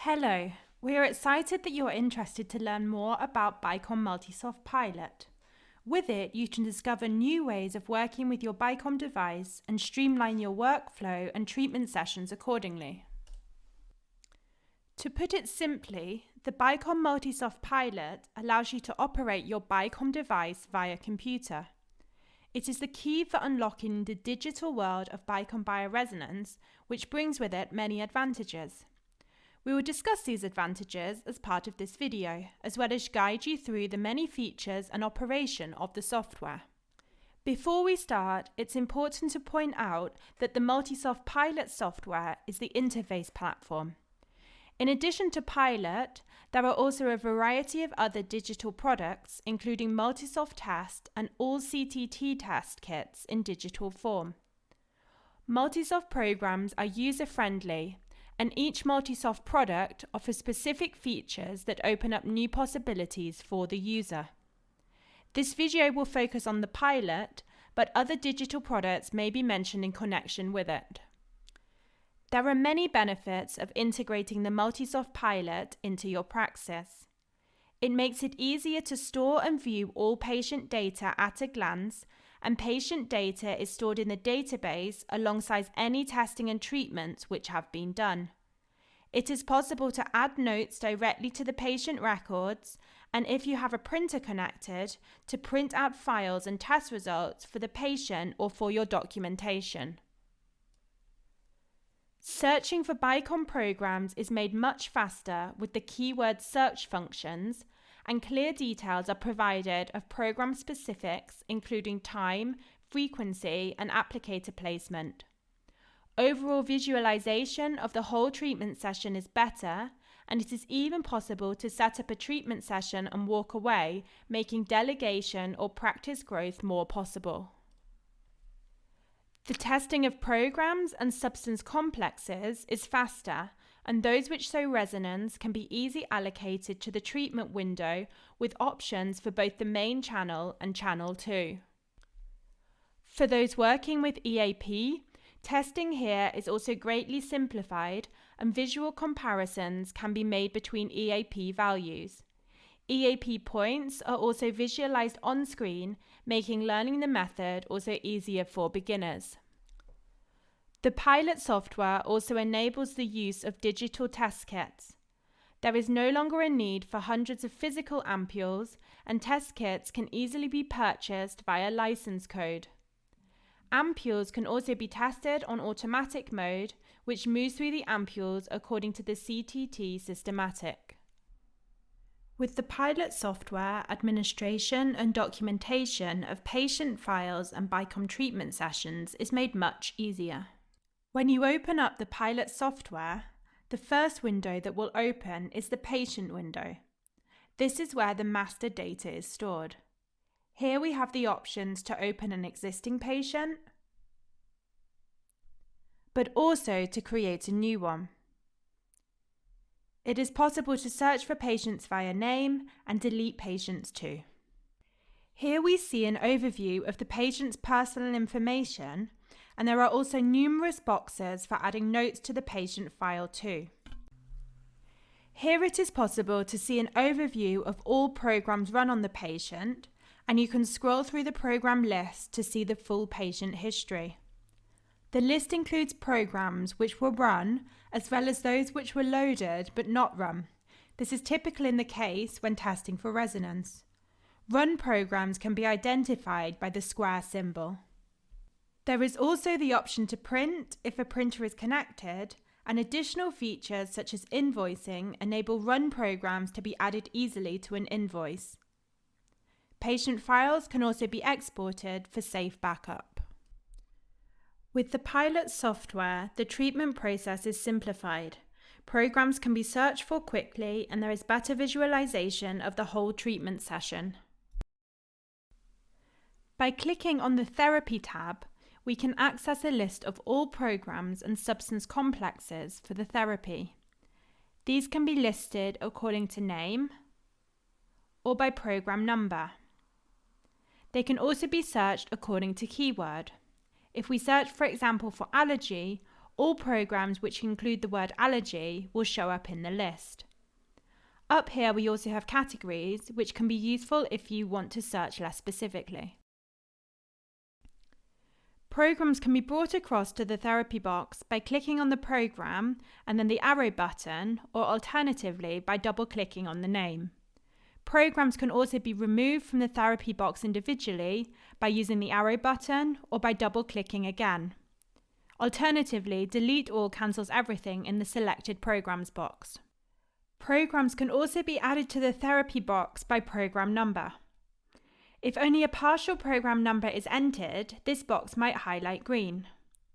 Hello, we are excited that you are interested to learn more about BICOMmultisoft Pilot. With it, you can discover new ways of working with your BICOM device and streamline your workflow and treatment sessions accordingly. To put it simply, the BICOMmultisoft Pilot allows you to operate your BICOM device via computer. It is the key for unlocking the digital world of BICOM bioresonance, which brings with it many advantages. We will discuss these advantages as part of this video, as well as guide you through the many features and operation of the software. Before we start, it's important to point out that the Multisoft Pilot software is the interface platform. In addition to Pilot, there are also a variety of other digital products, including Multisoft Test and all CTT test kits in digital form. Multisoft programs are user-friendly, and each Multisoft product offers specific features that open up new possibilities for the user. This video will focus on the Pilot, but other digital products may be mentioned in connection with it. There are many benefits of integrating the Multisoft Pilot into your praxis. It makes it easier to store and view all patient data at a glance, and patient data is stored in the database alongside any testing and treatments which have been done. It is possible to add notes directly to the patient records, and if you have a printer connected, to print out files and test results for the patient or for your documentation. Searching for BICOM programs is made much faster with the keyword search functions, and clear details are provided of program specifics, including time, frequency, and applicator placement. Overall visualization of the whole treatment session is better, and it is even possible to set up a treatment session and walk away, making delegation or practice growth more possible. The testing of programs and substance complexes is faster, and those which show resonance can be easily allocated to the treatment window with options for both the main channel and channel 2. For those working with EAP, testing here is also greatly simplified, and visual comparisons can be made between EAP values. EAP points are also visualized on screen, making learning the method also easier for beginners. The Pilot software also enables the use of digital test kits. There is no longer a need for hundreds of physical ampules, and test kits can easily be purchased via license code. Ampules can also be tested on automatic mode, which moves through the ampules according to the CTT systematic. With the Pilot software, administration and documentation of patient files and BICOM treatment sessions is made much easier. When you open up the Pilot software, the first window that will open is the patient window. This is where the master data is stored. Here we have the options to open an existing patient, but also to create a new one. It is possible to search for patients via name and delete patients too. Here we see an overview of the patient's personal information, and there are also numerous boxes for adding notes to the patient file too. Here it is possible to see an overview of all programs run on the patient, and you can scroll through the program list to see the full patient history. The list includes programs which were run, as well as those which were loaded but not run. This is typically the case when testing for resonance. Run programs can be identified by the square symbol. There is also the option to print if a printer is connected, and additional features such as invoicing enable run programs to be added easily to an invoice. Patient files can also be exported for safe backup. With the Pilot software, the treatment process is simplified. Programs can be searched for quickly, and there is better visualization of the whole treatment session. By clicking on the Therapy tab, we can access a list of all programs and substance complexes for the therapy. These can be listed according to name or by program number. They can also be searched according to keyword. If we search, for example, for allergy, all programs which include the word allergy will show up in the list. Up here we also have categories, which can be useful if you want to search less specifically. Programs can be brought across to the therapy box by clicking on the program and then the arrow button, or alternatively by double-clicking on the name. Programs can also be removed from the therapy box individually by using the arrow button or by double-clicking again. Alternatively, delete all cancels everything in the selected programs box. Programs can also be added to the therapy box by program number. If only a partial program number is entered, this box might highlight green.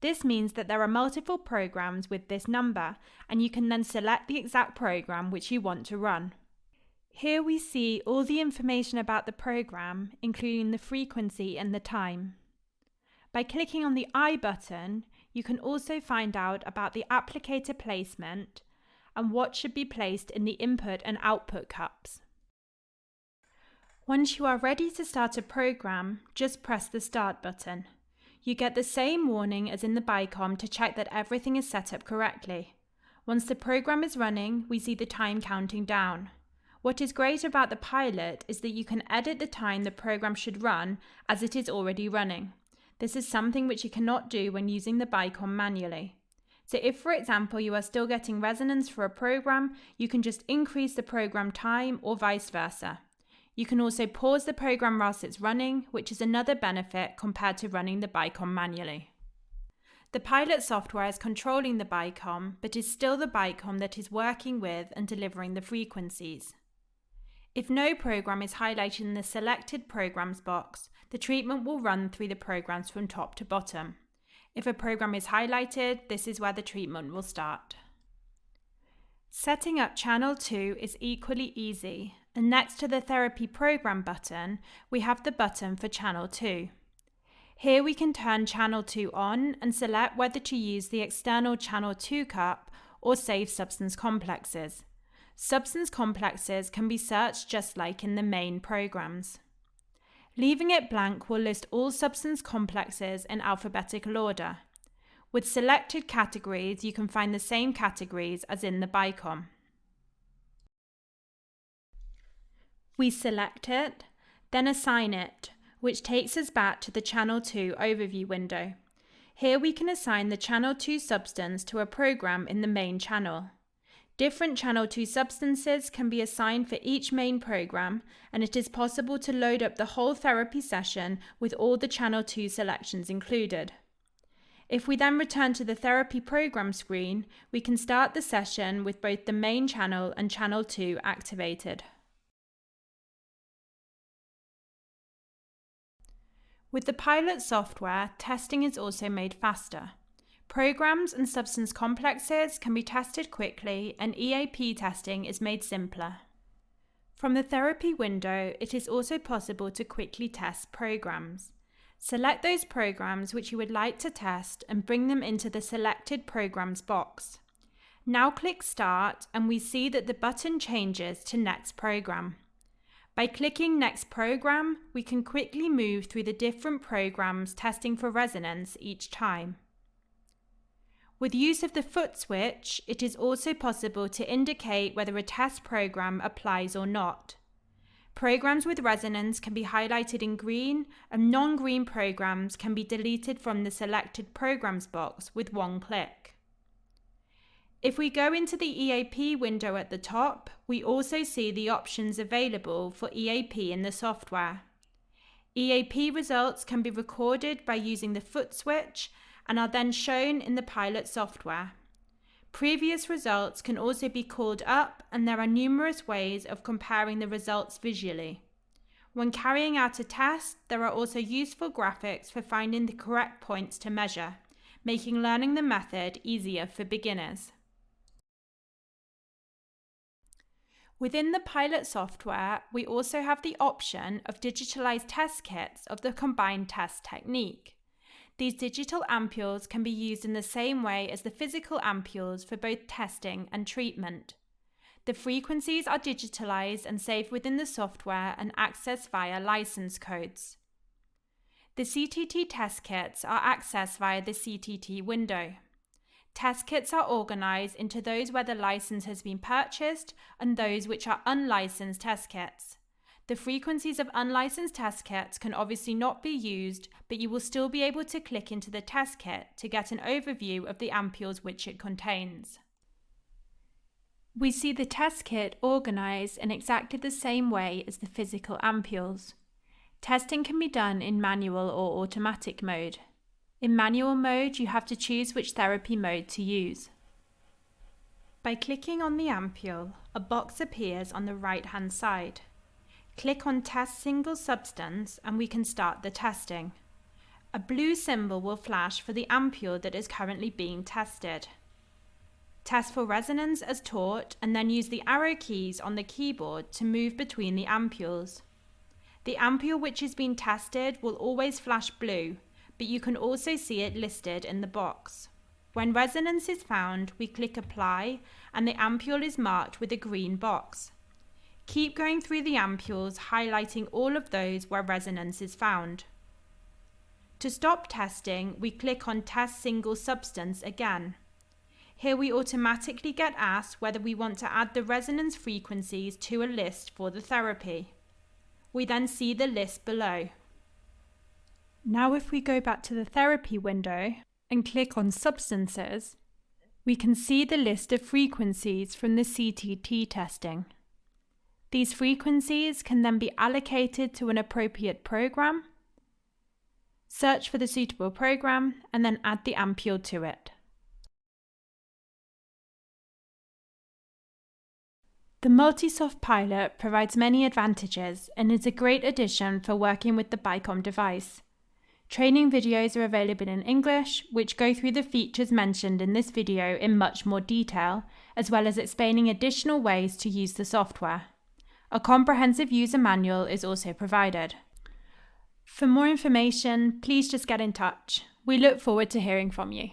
This means that there are multiple programs with this number, and you can then select the exact program which you want to run. Here we see all the information about the program, including the frequency and the time. By clicking on the I button, you can also find out about the applicator placement and what should be placed in the input and output cups. Once you are ready to start a program, just press the Start button. You get the same warning as in the BICOM to check that everything is set up correctly. Once the program is running, we see the time counting down. What is great about the pilot is that you can edit the time the program should run as it is already running. This is something which you cannot do when using the BICOM manually. So if, for example, you are still getting resonance for a program, you can just increase the program time or vice versa. You can also pause the program whilst it's running, which is another benefit compared to running the BICOM manually. The pilot software is controlling the BICOM, but is still the BICOM that is working with and delivering the frequencies. If no program is highlighted in the selected programs box, the treatment will run through the programs from top to bottom. If a program is highlighted, this is where the treatment will start. Setting up Channel 2 is equally easy, and next to the Therapy Program button, we have the button for Channel 2. Here we can turn Channel 2 on and select whether to use the external Channel 2 cup or save substance complexes. Substance complexes can be searched just like in the main programs. Leaving it blank will list all substance complexes in alphabetical order. With selected categories, you can find the same categories as in the BICOM. We select it, then assign it, which takes us back to the Channel 2 overview window. Here we can assign the Channel 2 substance to a program in the main channel. Different Channel 2 substances can be assigned for each main program, and it is possible to load up the whole therapy session with all the Channel 2 selections included. If we then return to the therapy program screen, we can start the session with both the main channel and Channel 2 activated. With the pilot software, testing is also made faster. Programs and substance complexes can be tested quickly, and EAP testing is made simpler. From the therapy window, it is also possible to quickly test programs. Select those programs which you would like to test and bring them into the selected programs box. Now click Start and we see that the button changes to Next Program. By clicking Next Program, we can quickly move through the different programs testing for resonance each time. With use of the foot switch, it is also possible to indicate whether a test program applies or not. Programs with resonance can be highlighted in green, and non-green programs can be deleted from the selected programs box with one click. If we go into the EAP window at the top, we also see the options available for EAP in the software. EAP results can be recorded by using the foot switch and are then shown in the pilot software. Previous results can also be called up, and there are numerous ways of comparing the results visually. When carrying out a test, there are also useful graphics for finding the correct points to measure, making learning the method easier for beginners. Within the pilot software, we also have the option of digitalized test kits of the combined test technique. These digital ampules can be used in the same way as the physical ampules for both testing and treatment. The frequencies are digitalized and saved within the software and accessed via license codes. The CTT test kits are accessed via the CTT window. Test kits are organised into those where the licence has been purchased and those which are unlicensed test kits. The frequencies of unlicensed test kits can obviously not be used, but you will still be able to click into the test kit to get an overview of the ampules which it contains. We see the test kit organised in exactly the same way as the physical ampules. Testing can be done in manual or automatic mode. In manual mode, you have to choose which therapy mode to use. By clicking on the ampule, a box appears on the right-hand side. Click on Test Single Substance and we can start the testing. A blue symbol will flash for the ampule that is currently being tested. Test for resonance as taught and then use the arrow keys on the keyboard to move between the ampules. The ampule which is being tested will always flash blue, but you can also see it listed in the box. When resonance is found, we click Apply and the ampule is marked with a green box. Keep going through the ampules, highlighting all of those where resonance is found. To stop testing, we click on Test Single Substance again. Here we automatically get asked whether we want to add the resonance frequencies to a list for the therapy. We then see the list below. Now if we go back to the therapy window and click on Substances, we can see the list of frequencies from the CTT testing. These frequencies can then be allocated to an appropriate program, search for the suitable program, and then add the ampule to it. The Multisoft pilot provides many advantages and is a great addition for working with the BICOM device. Training videos are available in English, which go through the features mentioned in this video in much more detail, as well as explaining additional ways to use the software. A comprehensive user manual is also provided. For more information, please just get in touch. We look forward to hearing from you.